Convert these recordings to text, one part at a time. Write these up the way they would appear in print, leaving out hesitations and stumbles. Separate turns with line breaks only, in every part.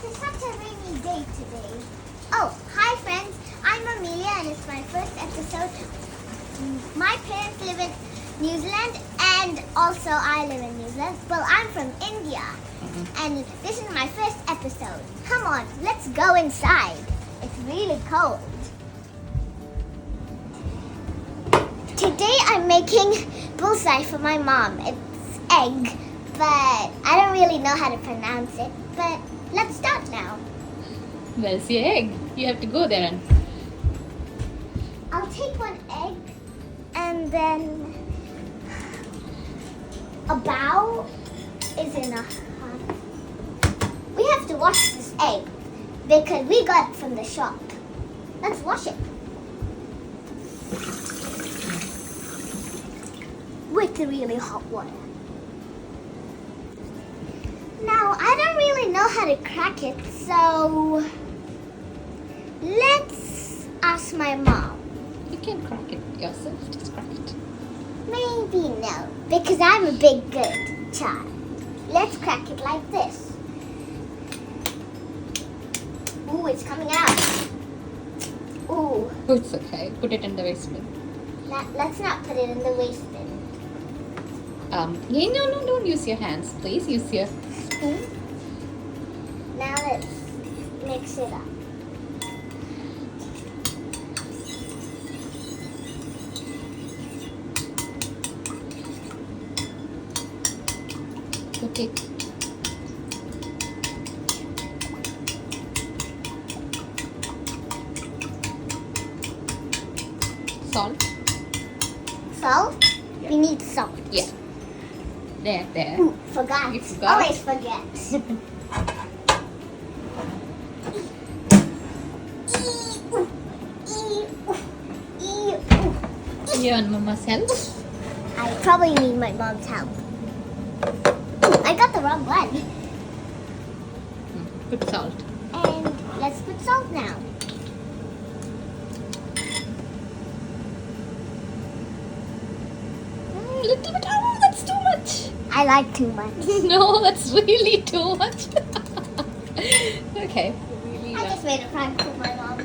It's such a rainy day today. Oh, hi friends. I'm Amelia and it's my first episode. My parents live in New Zealand and also I live in New Zealand. Well, I'm from India and this is my first episode. Come on, let's go inside. It's really cold. Today I'm making bullseye for my mom. It's egg, but I don't really know how to pronounce it. But let's start now.
Where's your egg? You have to go there and...
I'll take one egg and then a bowl is enough. We have to wash this egg because we got it from the shop. Let's wash it. With the really hot water. Now, I don't really know how to crack it, so let's ask my mom.
You can crack it yourself. Just crack it.
Maybe no, because I'm a big good child. Let's crack it like this. Ooh, it's coming out. Ooh,
Oh, it's okay. Put it in the waste bin.
let's not put it in the waste bin.
No, don't use your hands. Please use your...
Spoon. Now let's mix it up.
Okay. Salt.
Salt? We need salt.
Yeah. There.
Ooh, forgot.
You forgot?
Always forget.
You want Mama's help?
I probably need my mom's help. Ooh, I got the wrong one.
Put salt.
And let's put salt now.
Little bit. Oh, that's too much.
I like too much.
No, that's really too much. Okay. Really
I just made a prank for my mom.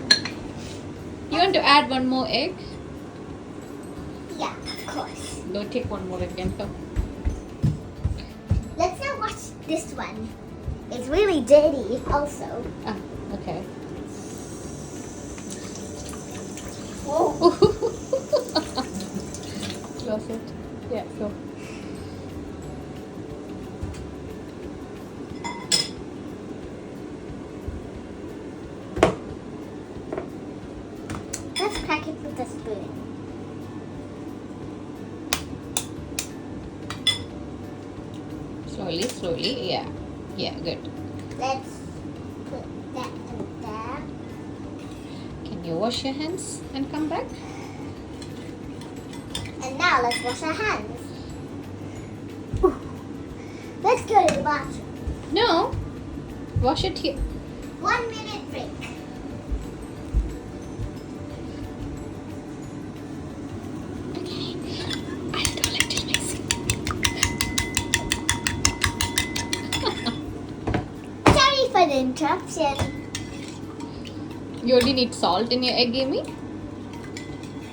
You want to add one more egg?
Yeah, of course.
Go take one more again. Go.
Let's now watch this one. It's really dirty also.
Ah, okay.
Whoa.
Close it. Yeah, go.
Let's crack it with a spoon.
Slowly. Yeah, good.
Let's put that in there.
Can you wash your hands and come back?
And now let's wash our hands. Ooh. Let's go to the bathroom.
No. Wash it here.
1 minute break.
Okay. I'll do a little messy.
Sorry for the interruption.
You only need salt in your egg, Amy?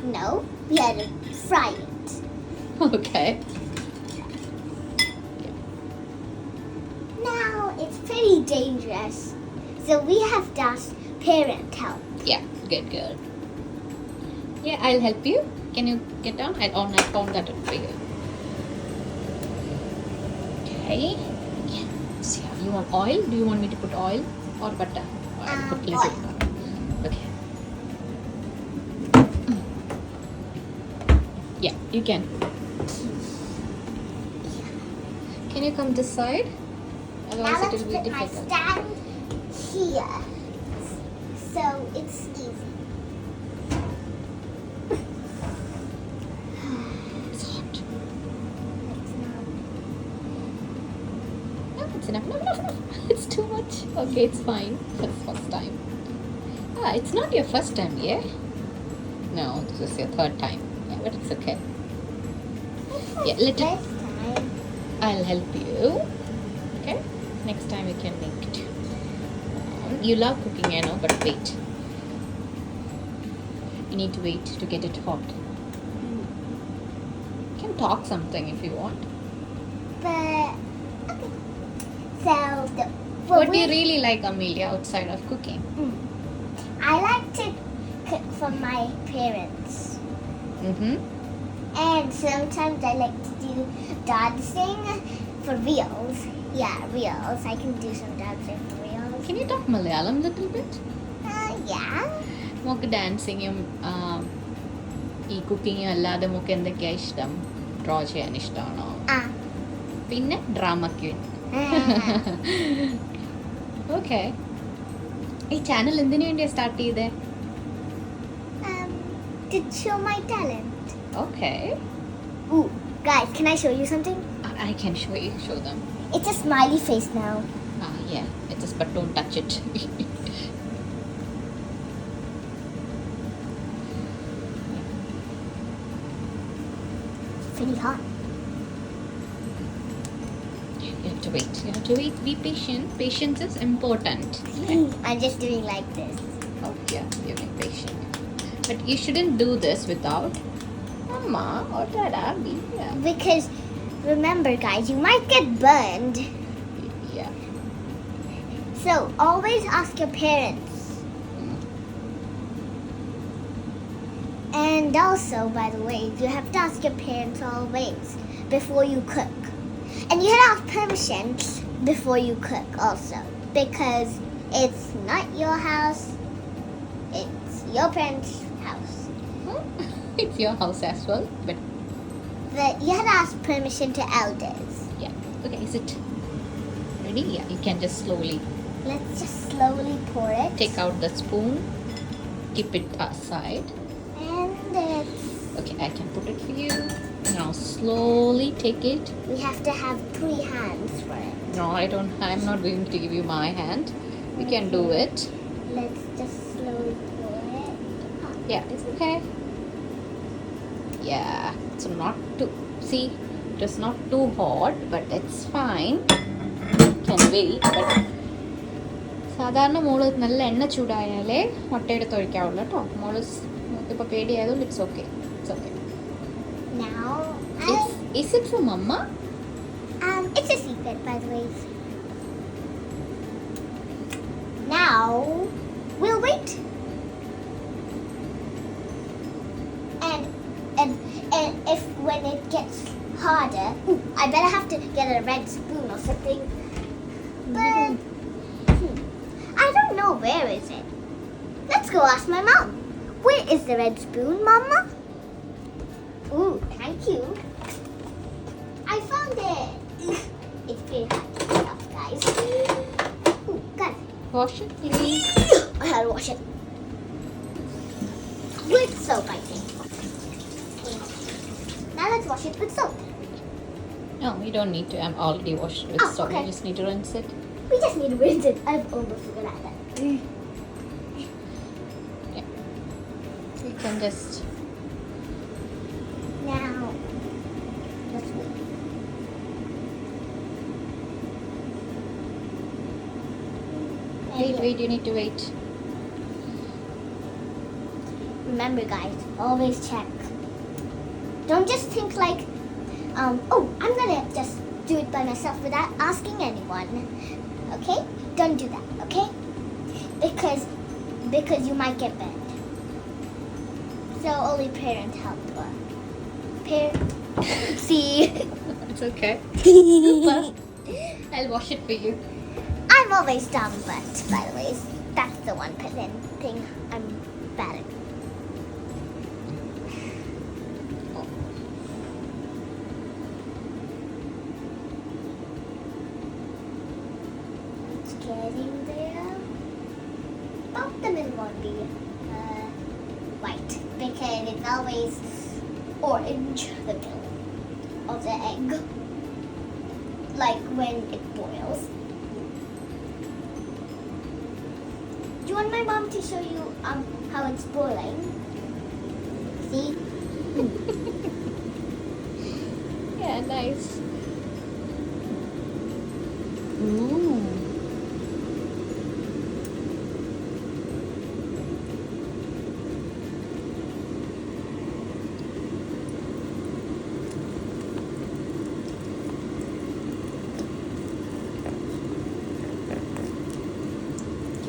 No, we had to fry it.
Okay.
Now it's pretty dangerous, so we have to ask parent help.
Yeah, good. Yeah, I'll help you. Can you get down? I'll on that for you. Okay. Yeah. So you want oil? Do you want me to put oil or butter? I'll put little.
Oil.
Okay. Yeah, you can. Can you come this side?
Now
Otherwise
let's
it will be
put my
difficult.
stand here, so it's easy.
It's hot.
It's not.
No, it's enough. No. It's too much. Okay, it's fine. That's first time. Ah, it's not your first time, yeah? No, this is your third time. Yeah, but it's okay. Yeah, little.
This time.
I'll help you. Okay? Next time you can make it. You love cooking, I know, but wait. You need to wait to get it hot. You can talk something if you want.
But okay. So
What do you really like, Amelia, outside of cooking?
I like to cook for my parents,
Mm-hmm.
and sometimes I like to do dancing for reels. Yeah, reels. I can do some dancing for reels.
Can you talk Malayalam a little bit?
Yeah.
Mock ഡാൻസിങ്ങും ഈ കുക്കിങ്ങും അല്ലാതെ mock എന്തൊക്കെയാ ഇഷ്ടം? Draw ചെയ്യാൻ ഇഷ്ടമാണോ? പിന്നെ drama Queen. Okay. ഈ ചാനൽ എന്തിനു വേണ്ടിയാ സ്റ്റാർട്ട് ചെയ്തേ?
To show my talent.
Okay.
Ooh, guys, can I show you something?
I can show you. Show them.
It's a smiley face now.
Yeah. It is, but don't touch it.
Pretty hot.
You have to wait. You have to wait. Be patient. Patience is important.
I'm just doing like this.
Oh yeah, you're being patient. But you shouldn't do this without Mama or Dada. Yeah.
Because remember, guys, you might get burned.
Yeah.
So always ask your parents. And also, by the way, you have to ask your parents always before you cook. And you have to ask permission before you cook also. Because it's not your house, it's your parents' house.
It's your house as well, but
But you have to ask permission to elders.
yeah. Okay, is it ready? Yeah, you can just slowly
Let's just slowly pour it.
take out the spoon, keep it aside.
And it's,
Okay, I can put it for you. Now slowly take it.
we have to have 3 hands for it.
No, I'm not going to give you my hand. You can do it.
Let's just slowly pour it.
Yeah, it's okay. Yeah, it's not too. See, it is not too hot, but it's fine. Can wait, but സാധാരണ മോള് നല്ല എണ്ണ ചൂടായാലേ മുട്ടയെടുത്ത് ഒഴിക്കാവുള്ളൂ കേട്ടോ. മോള് ഇപ്പോൾ പേടിയായതുകൊണ്ട് it's okay. It's okay.
Now,
Is it for Mama?
it's a secret, by the way. Now, we'll wait. And if when it gets harder, I better have to get a red spoon or something. But I don't know, where is it? Let's go ask my mom. Where is the red spoon, Mama? Ooh, thank you. I found it. It's pretty hot, guys. Ooh, guys.
Wash it, please.
I had to wash it. With soap, I think. Now let's wash it with soap.
No, you don't need to. I'm already washed with
Oh,
soap.
okay.
You just need to rinse it.
We just need to rinse it. I've almost forgot that.
You can just.
Now, let's wait.
Wait, you need to wait.
Remember, guys, always check. Don't just think like, oh, I'm gonna just do it by myself without asking anyone. Okay? Don't do that, okay? Because you might get burned. So only parent help. See?
It's okay. I'll wash it for you.
I'm always dumb, but by the way, that's the 1% thing I'm bad at. It's getting there. Both the middle won't be white because it's always orange, the middle of the egg, like when it boils. Do you want my mom to show you how it's boiling? See?
Yeah, nice. Ooh.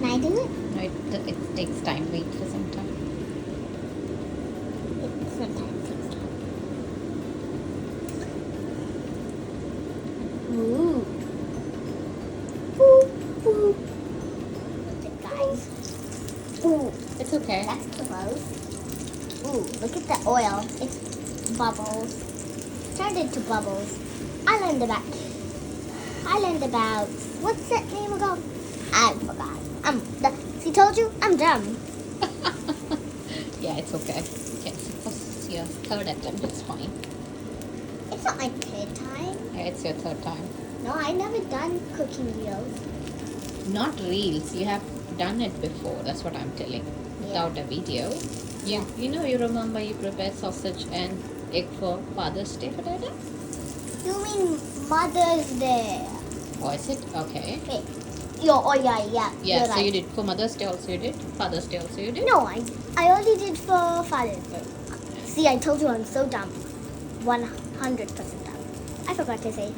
Can I do it?
No, it takes time. Wait for some time.
Sometimes it's time. Ooh. Boop, boop. Look at guys. Ooh,
It's okay.
that's close. Ooh, look at the oil. It's bubbles. Turned into bubbles. I learned about what's that name again? I forgot. See, told you, I'm dumb.
Yeah, it's okay. Yes, it's your third attempt. It's fine.
It's not my third time.
Yeah, it's your third time.
No, I never done cooking reels.
Not reels. You have done it before. That's what I'm telling. Without a video. You remember you prepared sausage and egg for Father's Day for Dada?
You mean Mother's Day?
Oh, is it? Okay.
Wait. Yeah.
Yeah,
You're
so
right.
you did for Mother's Day also you did? Father's Day also you did?
No, I only did for Father's Day. See, I told you I'm so dumb. 100% dumb. I forgot to say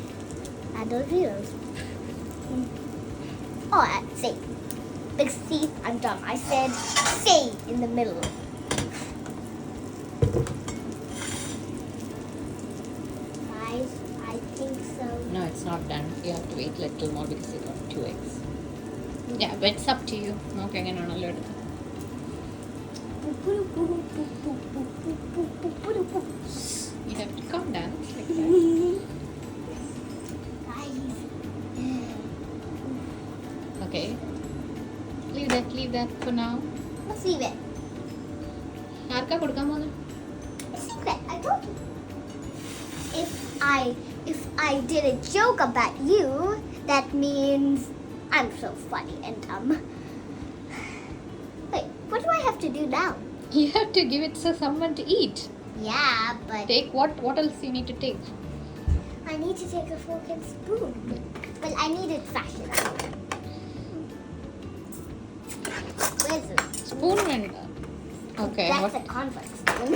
adult reels. Oh, say. Because see, I'm dumb. I said say in the middle. Guys, I think so.
No, it's not done. You have to wait a little more because you got 2 eggs. Yeah, but it's up to you. Okay, I'm gonna learn. You have to calm down. Like that. Okay. Leave that for now.
Let's leave it.
ആർക്കാ കൊടുക്കാൻ പോകുന്നത്?
It's secret. I told you. If I did a joke about you, that means I'm so funny and dumb. Wait, what do I have to do now?
You have to give it to someone to eat.
Yeah, but
Take what? What else you need to take?
I need to take a fork and spoon. Well, I need it fashion. Where's it?
Spoon and okay.
That's
What?
a convex spoon.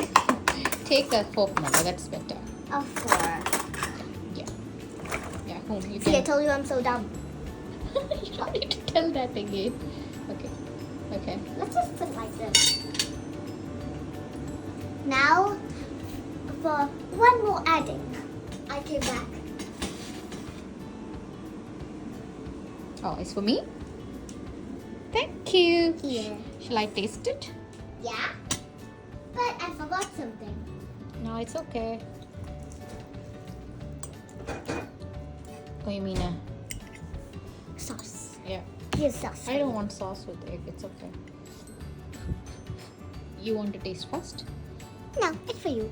Take a fork, mother. That's better.
A four.
Yeah. Whom you
See, I
can.
told you I'm so dumb.
You don't need to tell that again. Okay.
Let's just put it like this. Now, for one more adding, I came back.
Oh, it's for me. Thank you.
Here.
Shall I taste it?
Yeah? But I forgot something.
No, it's okay. Oh, you mean
Sauce.
yeah.
Here's sauce.
I don't want sauce with egg. It's okay. You want to taste first?
No, it's for you.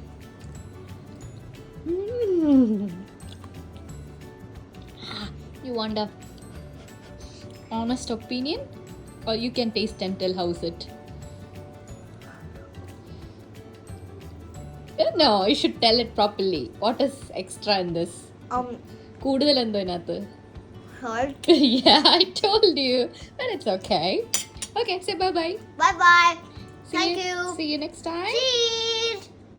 You want a honest opinion, or you can taste and tell how's it? No, you should tell it properly. What is extra in this? കൂടുതൽ എന്തോ ഇതിനകത്ത്?
Heart.
Yeah, I told you, but it's okay. Okay, say bye bye.
Bye bye. Thank you.
See you next time.
Cheese.